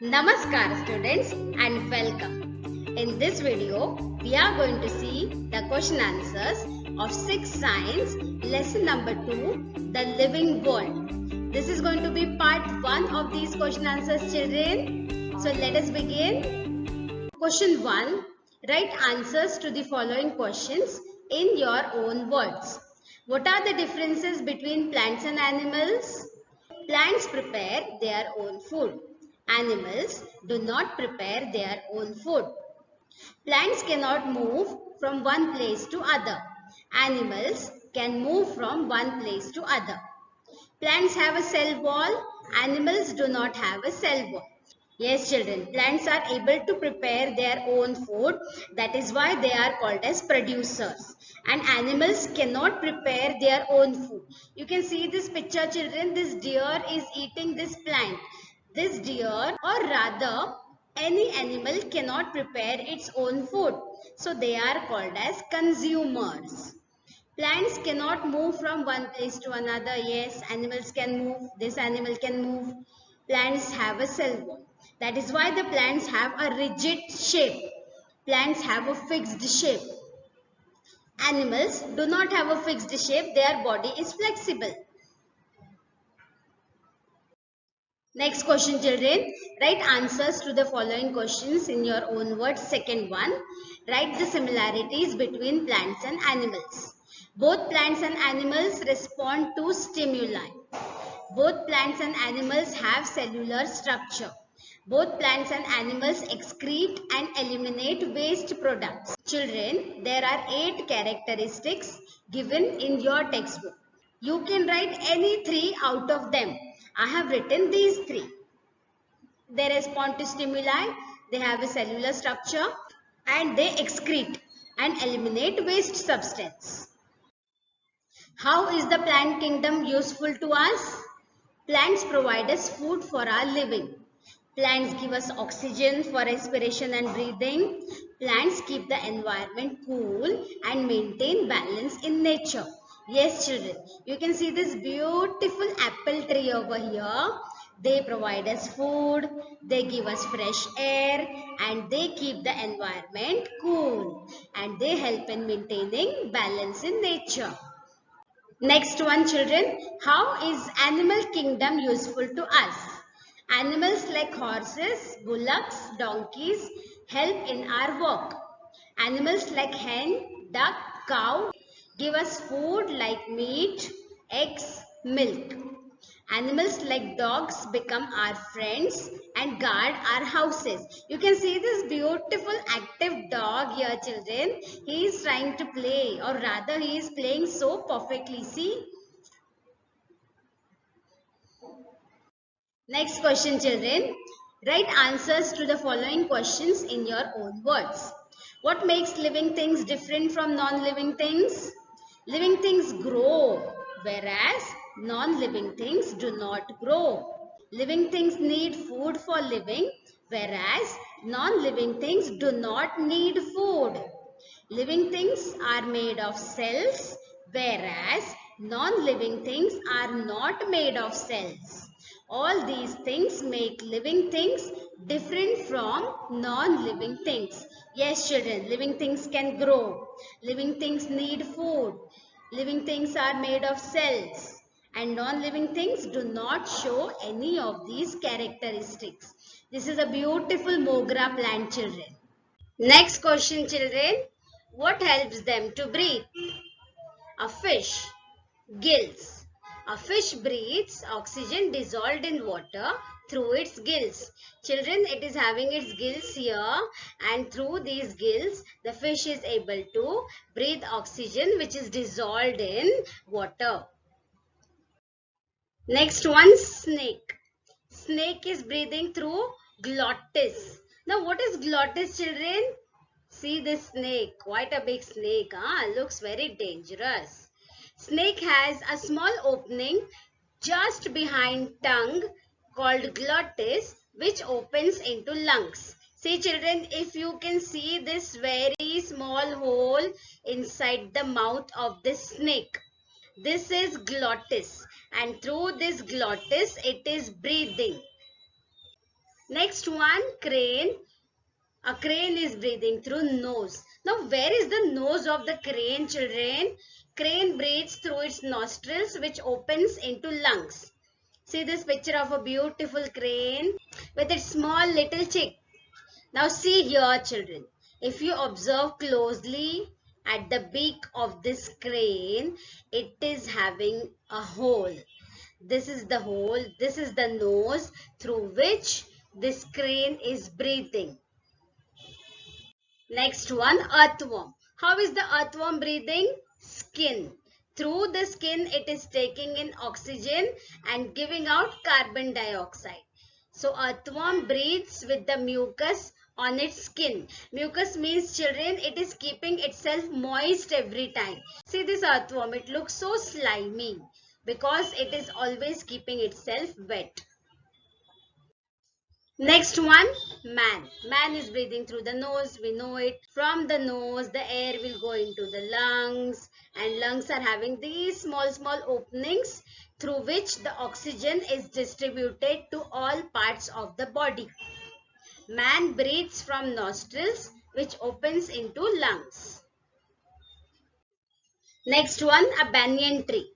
Namaskar students and welcome. In this video, we are going to see the question answers of 6th Science lesson number 2, the living world. This is going to be part 1 of these question answers, children. So let us begin. Question 1. Write answers to the following questions in your own words. What are the differences between plants and animals? Plants prepare their own food. Animals do not prepare their own food. Plants cannot move from one place to other. Animals can move from one place to other. Plants have a cell wall. Animals do not have a cell wall. Yes, children, plants are able to prepare their own food. That is why they are called as producers. And animals cannot prepare their own food. You can see this picture, children. This deer is eating this plant. This deer, or rather, any animal cannot prepare its own food. So they are called as consumers. Plants cannot move from one place to another. Yes, animals can move. This animal can move. Plants have a cell wall. That is why the plants have a rigid shape. Plants have a fixed shape. Animals do not have a fixed shape. Their body is flexible. Next question, children. Write answers to the following questions in your own words. Second one. Write the similarities between plants and animals. Both plants and animals respond to stimuli. Both plants and animals have cellular structure. Both plants and animals excrete and eliminate waste products. Children, there are 8 characteristics given in your textbook. You can write any 3 out of them. I have written these 3. They respond to stimuli, they have a cellular structure, and they excrete and eliminate waste substance. How is the plant kingdom useful to us? Plants provide us food for our living. Plants give us oxygen for respiration and breathing. Plants keep the environment cool and maintain balance in nature. Yes, children, you can see this beautiful apple tree over here. They provide us food, they give us fresh air, and they keep the environment cool. And they help in maintaining balance in nature. Next one, children. How is animal kingdom useful to us? Animals like horses, bullocks, donkeys help in our work. Animals like hen, duck, cow give us food like meat, eggs, milk. Animals like dogs become our friends and guard our houses. You can see this beautiful active dog here, children. He is trying to play, or rather he is playing so perfectly. See? Next question, children. Write answers to the following questions in your own words. What makes living things different from non-living things? Living things grow, whereas non-living things do not grow. Living things need food for living, whereas non-living things do not need food. Living things are made of cells, whereas non-living things are not made of cells. All these things make living things different from non-living things. Yes, children, living things can grow. Living things need food. Living things are made of cells. And non-living things do not show any of these characteristics. This is a beautiful Mogra plant, children. Next question, children. What helps them to breathe? A fish. Gills. A fish breathes oxygen dissolved in water through its gills. Children, it is having its gills here, and through these gills, the fish is able to breathe oxygen which is dissolved in water. Next one, snake. Snake is breathing through glottis. Now, what is glottis, children? See this snake, quite a big snake, looks very dangerous. Snake has a small opening just behind tongue called glottis, which opens into lungs. See, children, if you can see this very small hole inside the mouth of this snake, this is glottis, and through this glottis it is breathing. Next one, crane. A crane is breathing through nose. Now, where is the nose of the crane, children? Crane breathes through its nostrils, which opens into lungs. See this picture of a beautiful crane with its small little chick. Now see here, children. If you observe closely at the beak of this crane, it is having a hole. This is the hole. This is the nose through which this crane is breathing. Next one, earthworm. How is the earthworm breathing? Skin. Through the skin, it is taking in oxygen and giving out carbon dioxide. So, earthworm breathes with the mucus on its skin. Mucus means, children, it is keeping itself moist every time. See this earthworm, it looks so slimy because it is always keeping itself wet. Next one, man. Man is breathing through the nose. We know it. From the nose, the air will go into the lungs, and lungs are having these small openings through which the oxygen is distributed to all parts of the body. Man breathes from nostrils, which opens into lungs. Next one, a banyan tree.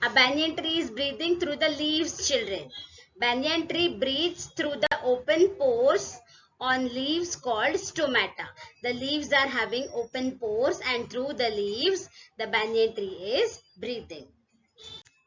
A banyan tree is breathing through the leaves, children. Banyan tree breathes through the open pores on leaves called stomata. The leaves are having open pores, and through the leaves, the banyan tree is breathing.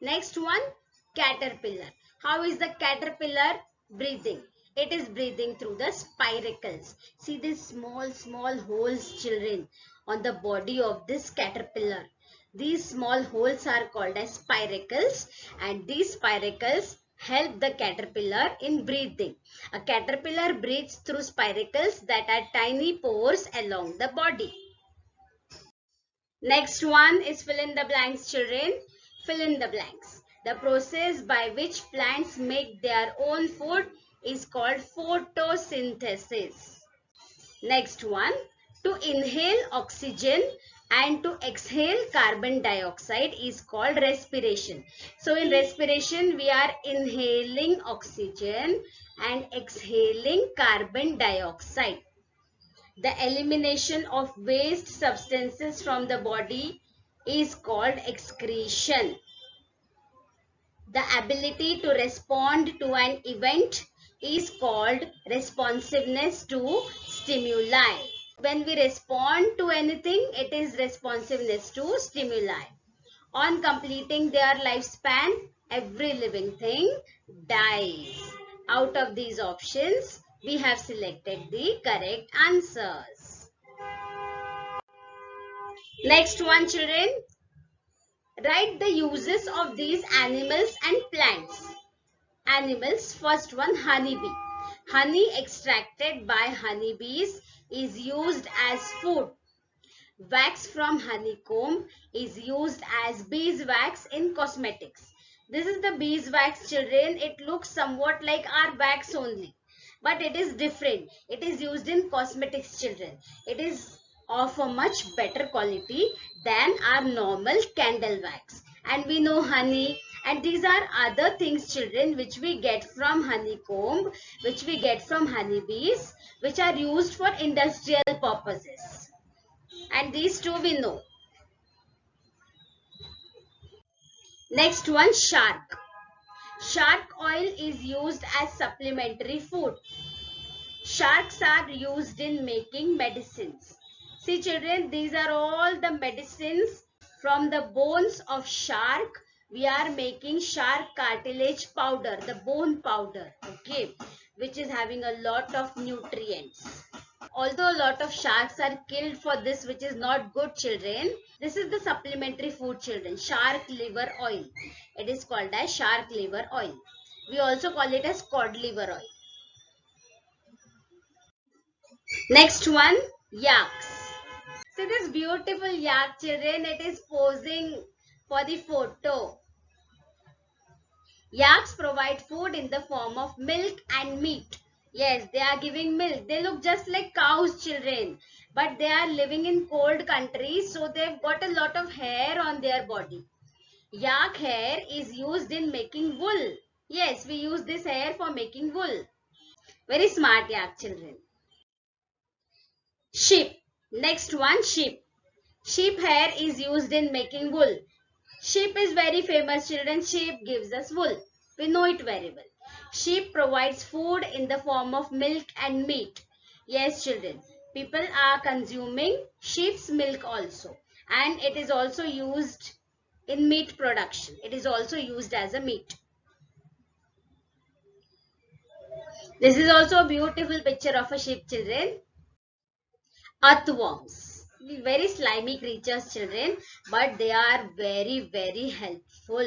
Next one, caterpillar. How is the caterpillar breathing? It is breathing through the spiracles. See these small holes, children, on the body of this caterpillar. These small holes are called as spiracles, and these spiracles help the caterpillar in breathing. A caterpillar breathes through spiracles that are tiny pores along the body. Next one is fill in the blanks, children. Fill in the blanks. The process by which plants make their own food is called photosynthesis. Next one, to inhale oxygen and to exhale carbon dioxide is called respiration. So in respiration, we are inhaling oxygen and exhaling carbon dioxide. The elimination of waste substances from the body is called excretion. The ability to respond to an event is called responsiveness to stimuli. When we respond to anything, it is responsiveness to stimuli. On completing their lifespan, every living thing dies. Out of these options, we have selected the correct answers. Next one, children. Write the uses of these animals and plants. Animals, first one, honeybee. Honey extracted by honeybees is used as food. Wax from honeycomb is used as beeswax in cosmetics. This is the beeswax, children. It looks somewhat like our wax only, but it is different. It is used in cosmetics, children. It is of a much better quality than our normal candle wax. And we know honey, and these are other things, children, which we get from honeycomb, which we get from honeybees, which are used for industrial purposes. And these two we know. Next one, shark. Shark oil is used as supplementary food. Sharks are used in making medicines. See, children, these are all the medicines from the bones of shark. We are making shark cartilage powder, the bone powder, okay, which is having a lot of nutrients. Although a lot of sharks are killed for this, which is not good, children, this is the supplementary food, children. Shark liver oil. It is called as shark liver oil. We also call it as cod liver oil. Next one, yaks. See this beautiful yak, children. It is posing for the photo. Yaks provide food in the form of milk and meat. Yes, they are giving milk. They look just like cows, children. But they are living in cold countries, so they've got a lot of hair on their body. Yak hair is used in making wool. Yes, we use this hair for making wool. Very smart, yeah, children. Sheep. Next one, sheep. Sheep hair is used in making wool. Sheep is very famous, children. Sheep gives us wool. We know it very well. Sheep provides food in the form of milk and meat. Yes, children. People are consuming sheep's milk also. And it is also used in meat production. It is also used as a meat. This is also a beautiful picture of a sheep, children. Earthworms. Very slimy creatures, children, but they are very helpful.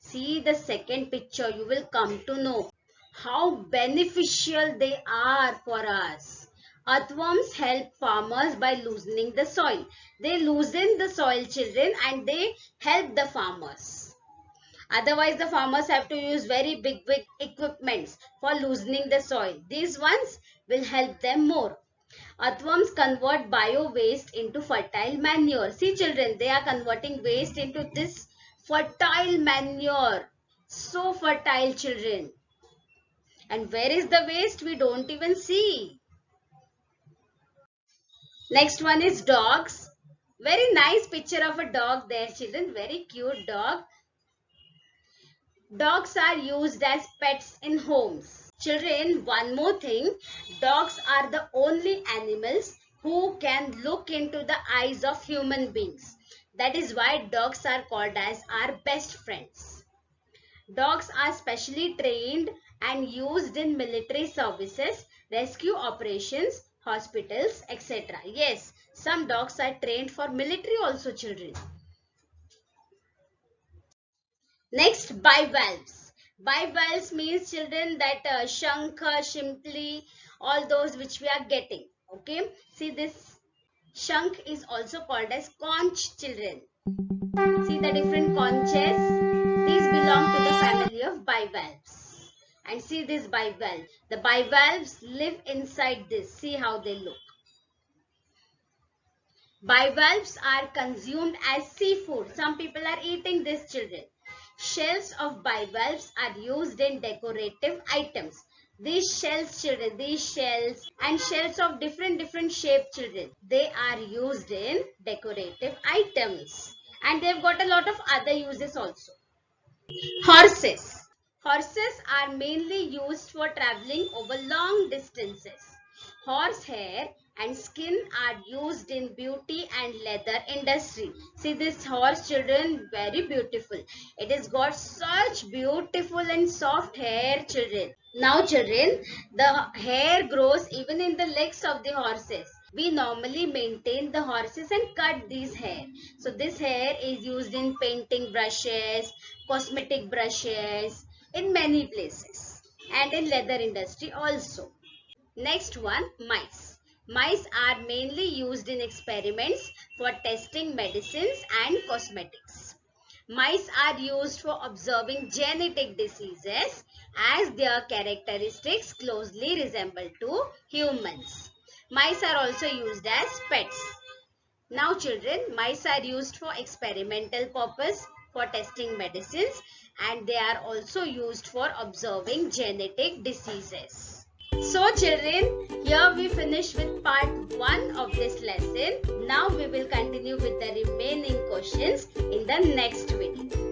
See the second picture, you will come to know how beneficial they are for us. Earthworms help farmers by loosening the soil. They loosen the soil, children, and they help the farmers. Otherwise, the farmers have to use very big equipments for loosening the soil. These ones will help them more. Earthworms convert bio-waste into fertile manure. See children, they are converting waste into this fertile manure. So fertile, children. And where is the waste? We don't even see. Next one is dogs. Very nice picture of a dog there, children. Very cute dog. Dogs are used as pets in homes. Children, one more thing. Dogs are the only animals who can look into the eyes of human beings. That is why dogs are called as our best friends. Dogs are specially trained and used in military services, rescue operations, hospitals, etc. Yes, some dogs are trained for military also, children. Next, bivalves. Bivalves means, children, that shankha, shimpli, all those which we are getting. Okay. See, this shankh is also called as conch, children. See the different conches. These belong to the family of bivalves. And see this bivalve. The bivalves live inside this. See how they look. Bivalves are consumed as seafood. Some people are eating this, children. Shells of bivalves are used in decorative items. These shells, children, these shells and shells of different shape, children, they are used in decorative items. And they've got a lot of other uses also. Horses. Horses are mainly used for traveling over long distances. Horse hair and skin are used in beauty and leather industry. See this horse, children, very beautiful. It has got such beautiful and soft hair, children. Now, children, the hair grows even in the legs of the horses. We normally maintain the horses and cut these hair. So this hair is used in painting brushes, cosmetic brushes, in many places, and in leather industry also. Next one, mice. Mice are mainly used in experiments for testing medicines and cosmetics. Mice are used for observing genetic diseases as their characteristics closely resemble to humans. Mice are also used as pets. Now children, mice are used for experimental purpose for testing medicines, and they are also used for observing genetic diseases. So children, here we finish with part 1 of this lesson. Now we will continue with the remaining questions in the next video.